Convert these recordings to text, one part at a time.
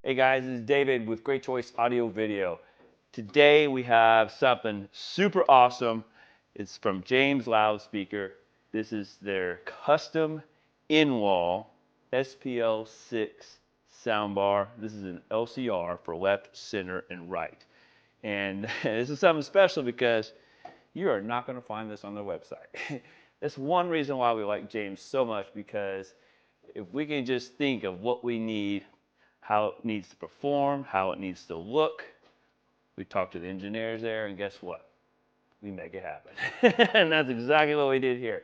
Hey guys, this is David with Great Choice Audio Video. Today we have something super awesome. It's from James Loudspeaker. This is their custom Inwall SPL-6 Soundbar. This is an LCR for left, center, and right. And this is something special because you are not going to find this on their website. That's one reason why we like James so much, because if we can just think of what we need, how it needs to perform, how it needs to look. We talked to the engineers there, and guess what? We make it happen. And that's exactly what we did here.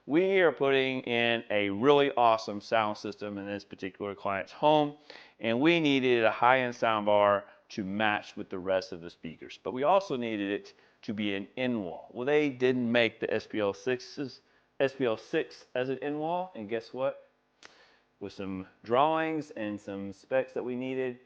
We are putting in a really awesome sound system in this particular client's home, and we needed a high-end soundbar to match with the rest of the speakers. But we also needed it to be an in-wall. Well, they didn't make the SPL-6 as an in-wall, and guess what? With some drawings and some specs that we needed,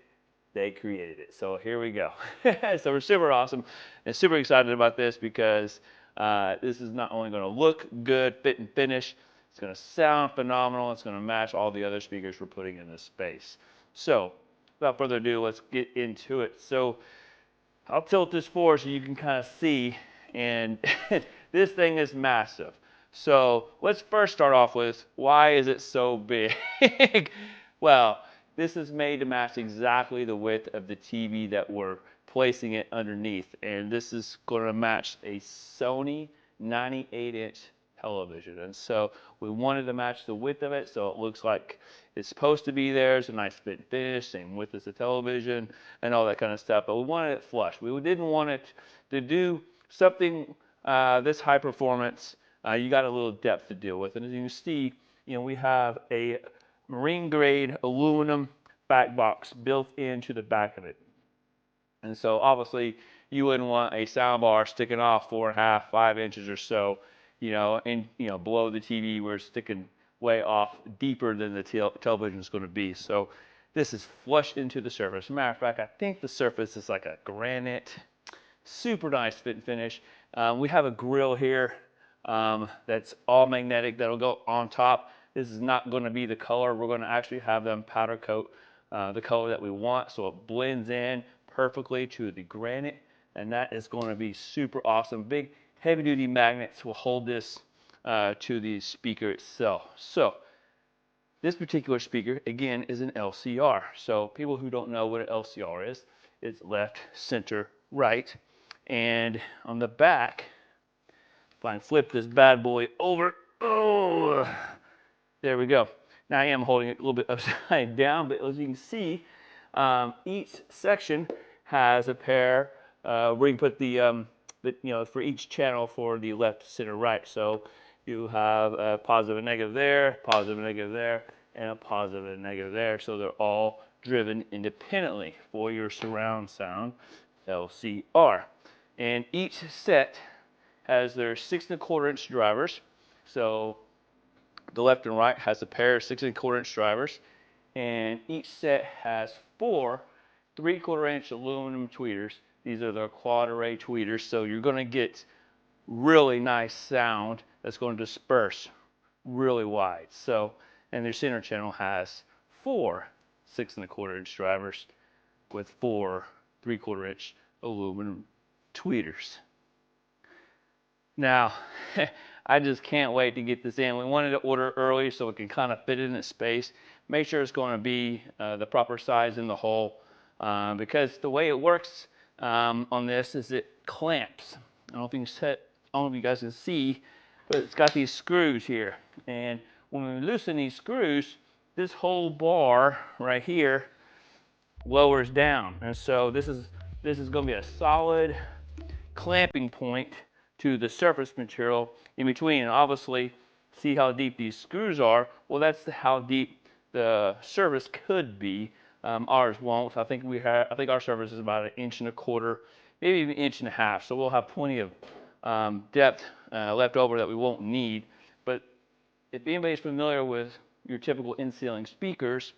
they created it. So here we go. So we're super awesome and super excited about this because this is not only going to look good, fit and finish, it's going to sound phenomenal. It's going to match all the other speakers we're putting in this space. So without further ado, let's get into it. So I'll tilt this forward so you can kind of see, and this thing is massive. So let's first start off with, why is it so big? Well, this is made to match exactly the width of the TV that we're placing it underneath. And this is going to match a Sony 98-inch television. And so we wanted to match the width of it so it looks like it's supposed to be there. It's a nice fit and finish, same width as the television and all that kind of stuff. But we wanted it flush. We didn't want it to do something this high performance. You got a little depth to deal with, and as you can see, we have a marine grade aluminum back box built into the back of it. And so obviously you wouldn't want a soundbar sticking off 4.5, 5 inches or so, and below the TV where it's sticking way off deeper than the television is going to be. So this is flush into the surface. As a matter of fact, I think the surface is like a granite, super nice fit and finish. We have a grill here. That's all magnetic, that'll go on top. This is not going to be the color. We're going to actually have them powder coat the color that we want, so it blends in perfectly to the granite, and that is going to be super awesome. Big heavy duty magnets will hold this to the speaker itself. So this particular speaker again is an LCR. So people who don't know what an LCR is, it's left, center, right. And on the back, if I can flip this bad boy over, oh, there we go. Now I am holding it a little bit upside down, but as you can see, each section has a pair where you can put the for each channel for the left, center, right. So you have a positive and negative there, positive and negative there, and a positive and negative there. So they're all driven independently for your surround sound LCR. And each set has their 6 1/4 inch drivers. So the left and right has a pair of 6 1/4 inch drivers, and each set has 4 3/4 inch aluminum tweeters. These are the quad array tweeters, so you're going to get really nice sound that's going to disperse really wide. So, and their center channel has 4 6 1/4 inch drivers with 4 3/4 inch aluminum tweeters. Now, I just can't wait to get this in. We wanted to order early so it can kind of fit in its space. Make sure it's going to be the proper size in the hole, because the way it works on this is it clamps. I don't know if you guys can see, but it's got these screws here. And when we loosen these screws, this whole bar right here lowers down. And so this is going to be a solid clamping point to the surface material in between. And obviously, see how deep these screws are? Well, that's how deep the surface could be. Ours won't. I think our surface is about 1 1/4 inches, maybe even 1.5 inches. So we'll have plenty of depth left over that we won't need. But if anybody's familiar with your typical in-ceiling speakers,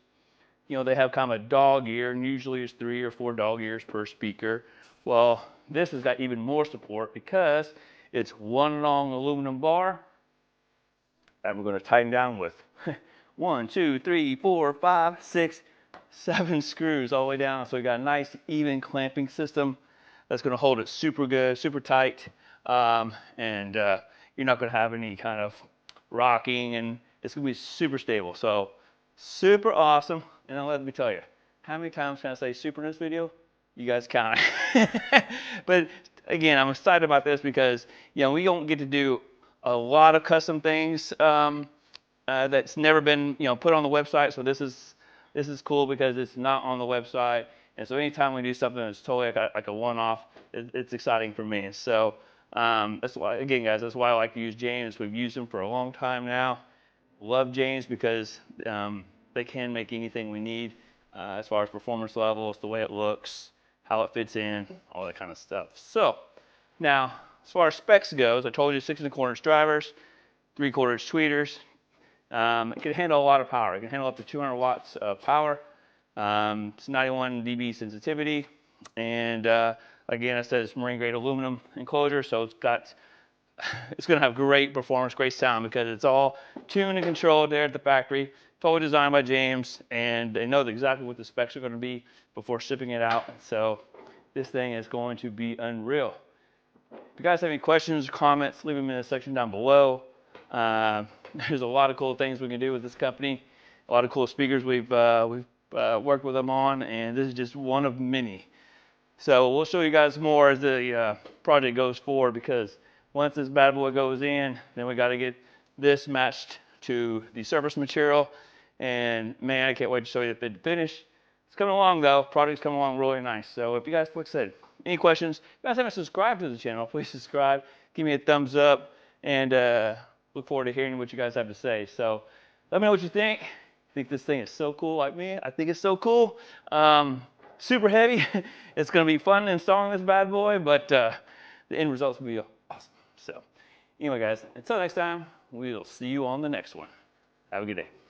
they have kind of a dog ear, and usually it's 3 or 4 dog ears per speaker. Well, this has got even more support because it's one long aluminum bar that we're going to tighten down with 1, 2, 3, 4, 5, 6, 7 screws all the way down. So we got a nice even clamping system that's going to hold it super good, super tight. And you're not going to have any kind of rocking, and it's going to be super stable. So super awesome. And now let me tell you, how many times can I say super in this video? You guys count it. But again, I'm excited about this because, you know, we don't get to do a lot of custom things that's never been, you know, put on the website. So this is cool because it's not on the website. And so anytime we do something that's totally like a one-off, it's exciting for me. And so that's why, again, guys, that's why I like to use James. We've used them for a long time now. Love James because they can make anything we need as far as performance levels, the way it looks, how it fits in, all that kind of stuff. So now, as far as specs goes, I told you 6 1/4" drivers, 3/4 tweeters. It can handle a lot of power. It can handle up to 200 watts of power. It's 91 dB sensitivity, and again, I said it's marine grade aluminum enclosure, so it's going to have great performance, great sound because it's all tuned and controlled there at the factory. Totally designed by James, and they know exactly what the specs are going to be before shipping it out. So this thing is going to be unreal. If you guys have any questions or comments, leave them in the section down below. There's a lot of cool things we can do with this company. A lot of cool speakers we've worked with them on, and this is just one of many. So we'll show you guys more as the project goes forward, because once this bad boy goes in, then we got to get this matched to the surface material. And man, I can't wait to show you the fit to finish. It's coming along though. Project's coming along really nice. So if you guys, like I said, any questions, if you guys haven't subscribed to the channel, please subscribe. Give me a thumbs up, and look forward to hearing what you guys have to say. So let me know what you think. I think this thing is so cool like me. I think it's so cool. Super heavy. It's going to be fun installing this bad boy, but the end results will be awesome. So anyway, guys, until next time, we'll see you on the next one. Have a good day.